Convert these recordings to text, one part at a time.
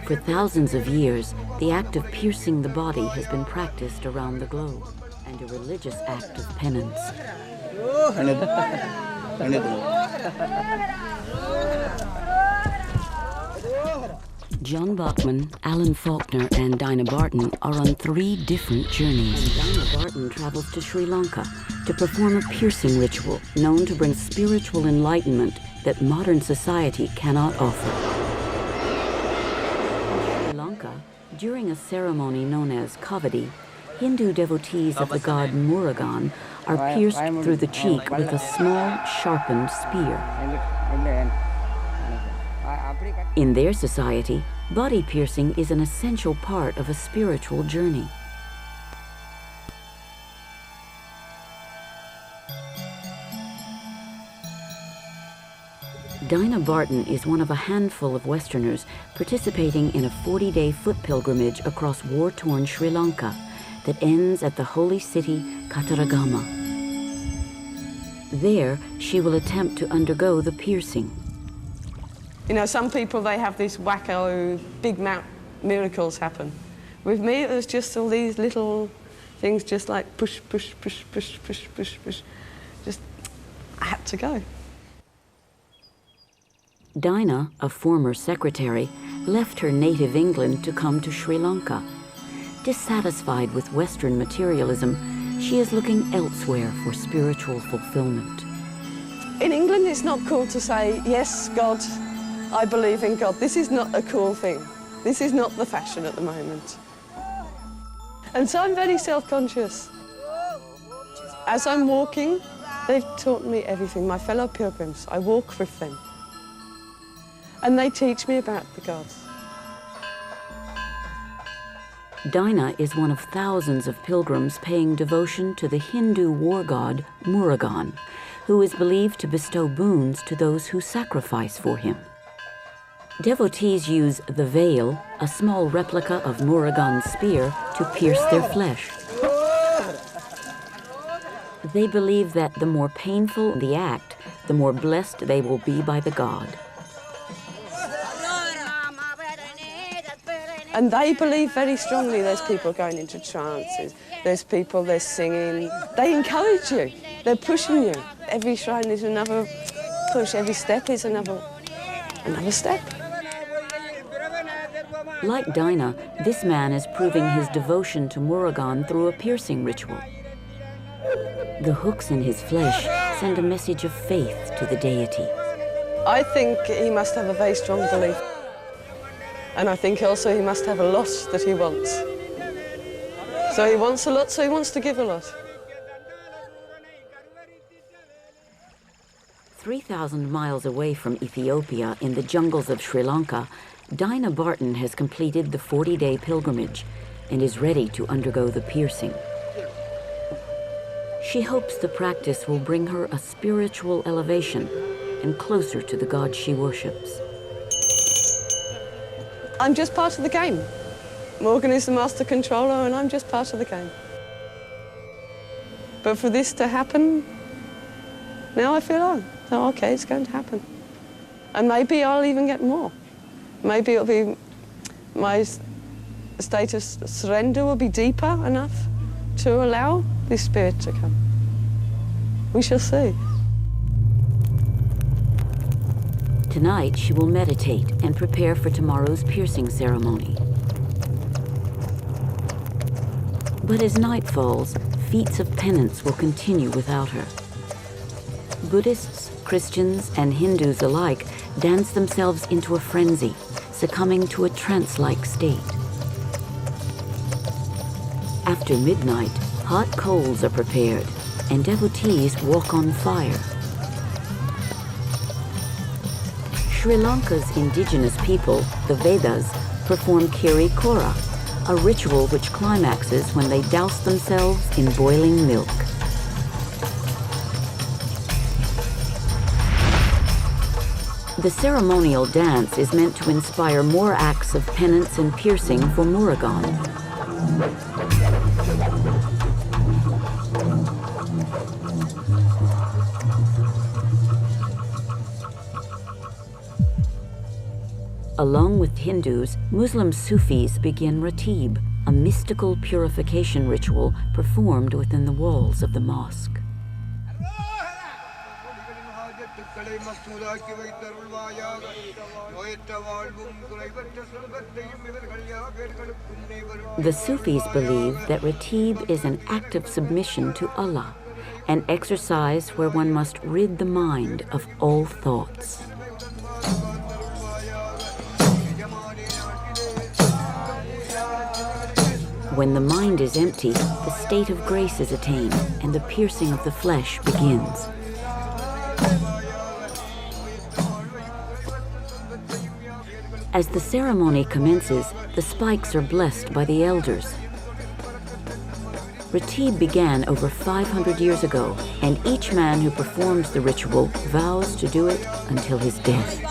For thousands of years, the act of piercing the body has been practiced around the globe, and a religious act of penance. John Bachman, Alan Faulkner, and Dinah Barton are on 3 different journeys. And Dinah Barton travels to Sri Lanka to perform a piercing ritual known to bring spiritual enlightenment that modern society cannot offer. In Sri Lanka, during a ceremony known as Kavadi, Hindu devotees of the god Murugan are pierced through the cheek with a small, sharpened spear. In their society, body piercing is an essential part of a spiritual journey. Dinah Barton is one of a handful of Westerners participating in a 40-day foot pilgrimage across war-torn Sri Lanka that ends at the holy city Kataragama. There, she will attempt to undergo the piercing. You know, some people, they have these wacko, big miracles happen. With me, it was just all these little things, just like push, push, push, push, push, push, push. Just, I had to go. Dinah, a former secretary, left her native England to come to Sri Lanka. Dissatisfied with Western materialism, she is looking elsewhere for spiritual fulfillment. In England, it's not cool to say, yes, God, I believe in God. This is not a cool thing. This is not the fashion at the moment. And so I'm very self-conscious. As I'm walking, they've taught me everything. My fellow pilgrims, I walk with them. And they teach me about the gods. Dinah is one of thousands of pilgrims paying devotion to the Hindu war god Murugan, who is believed to bestow boons to those who sacrifice for him. Devotees use the veil, a small replica of Murugan's spear, to pierce their flesh. They believe that the more painful the act, the more blessed they will be by the god. And they believe very strongly. There's people going into trances, there's people, they're singing. They encourage you, they're pushing you. Every shrine is another push, every step is another step. Like Dinah, this man is proving his devotion to Murugan through a piercing ritual. The hooks in his flesh send a message of faith to the deity. I think he must have a very strong belief. And I think also he must have a lot that he wants. So he wants a lot, so he wants to give a lot. 3,000 miles away from Ethiopia in the jungles of Sri Lanka, Dinah Barton has completed the 40-day pilgrimage and is ready to undergo the piercing. She hopes the practice will bring her a spiritual elevation and closer to the God she worships. I'm just part of the game. Morgan is the master controller and I'm just part of the game. But for this to happen, now I feel, oh, okay, it's going to happen. And maybe I'll even get more. Maybe it'll be, my state of surrender will be deeper enough to allow this spirit to come. We shall see. Tonight, she will meditate and prepare for tomorrow's piercing ceremony. But as night falls, feats of penance will continue without her. Buddhists, Christians, and Hindus alike dance themselves into a frenzy, succumbing to a trance-like state. After midnight, hot coals are prepared, and devotees walk on fire. Sri Lanka's indigenous people, the Vedas, perform Kiri Kora, a ritual which climaxes when they douse themselves in boiling milk. The ceremonial dance is meant to inspire more acts of penance and piercing for Murugan. Along with Hindus, Muslim Sufis begin Ratib, a mystical purification ritual performed within the walls of the mosque. The Sufis believe that Ratib is an act of submission to Allah, an exercise where one must rid the mind of all thoughts. When the mind is empty, the state of grace is attained and the piercing of the flesh begins. As the ceremony commences, the spikes are blessed by the elders. Ratib began over 500 years ago, and each man who performs the ritual vows to do it until his death.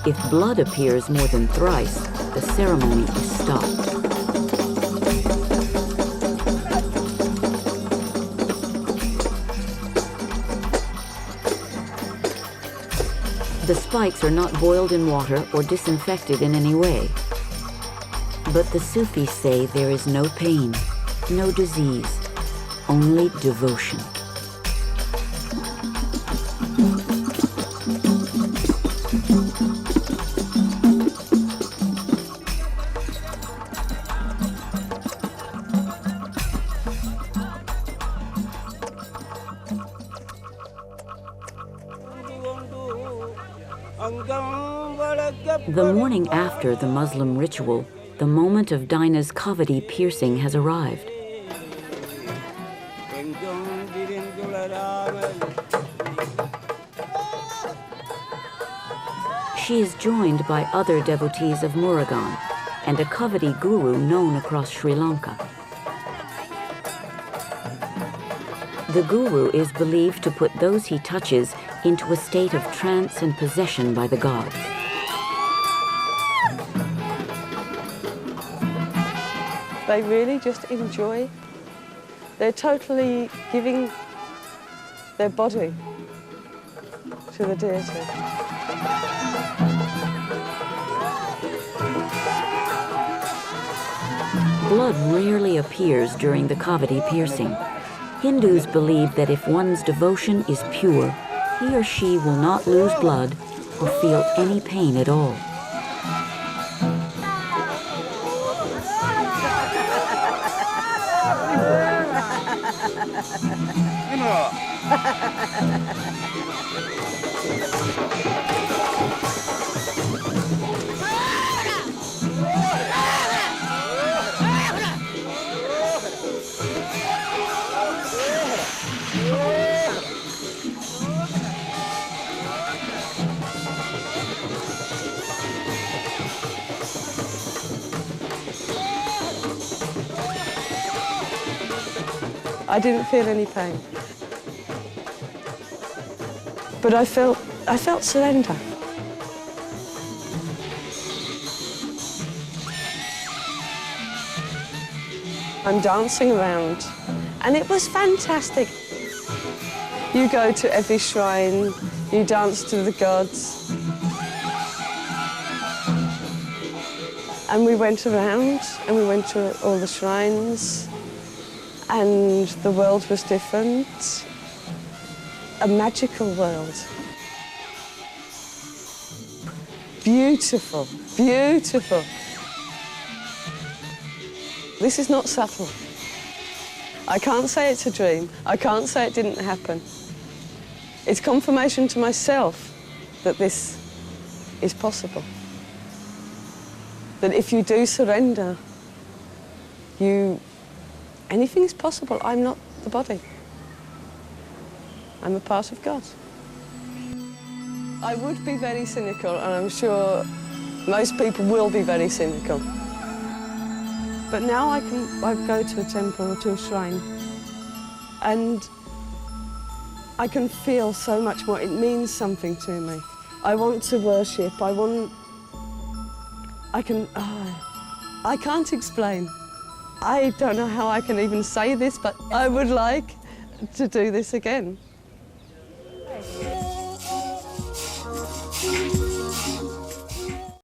If blood appears more than thrice, the ceremony is stopped. The spikes are not boiled in water or disinfected in any way. But the Sufis say there is no pain, no disease, only devotion. The morning after the Muslim ritual, the moment of Dinah's cavity piercing has arrived. She is joined by other devotees of Murugan and a cavity guru known across Sri Lanka. The guru is believed to put those he touches into a state of trance and possession by the gods. They really just enjoy. They're totally giving their body to the deity. Blood rarely appears during the cavity piercing. Hindus believe that if one's devotion is pure, he or she will not lose blood or feel any pain at all. I didn't feel any pain. But I felt surrender. I'm dancing around, and it was fantastic. You go to every shrine, you dance to the gods. And we went around, and we went to all the shrines, and the world was different. A magical world. Beautiful, beautiful. This is not subtle. I can't say it's a dream. I can't say it didn't happen. It's confirmation to myself that this is possible. That if you do surrender, anything is possible. I'm not the body. I'm a part of God. I would be very cynical, and I'm sure most people will be very cynical. But now I go to a temple or to a shrine, and I can feel so much more. It means something to me. I want to worship. I can't explain. I don't know how I can even say this, but I would like to do this again.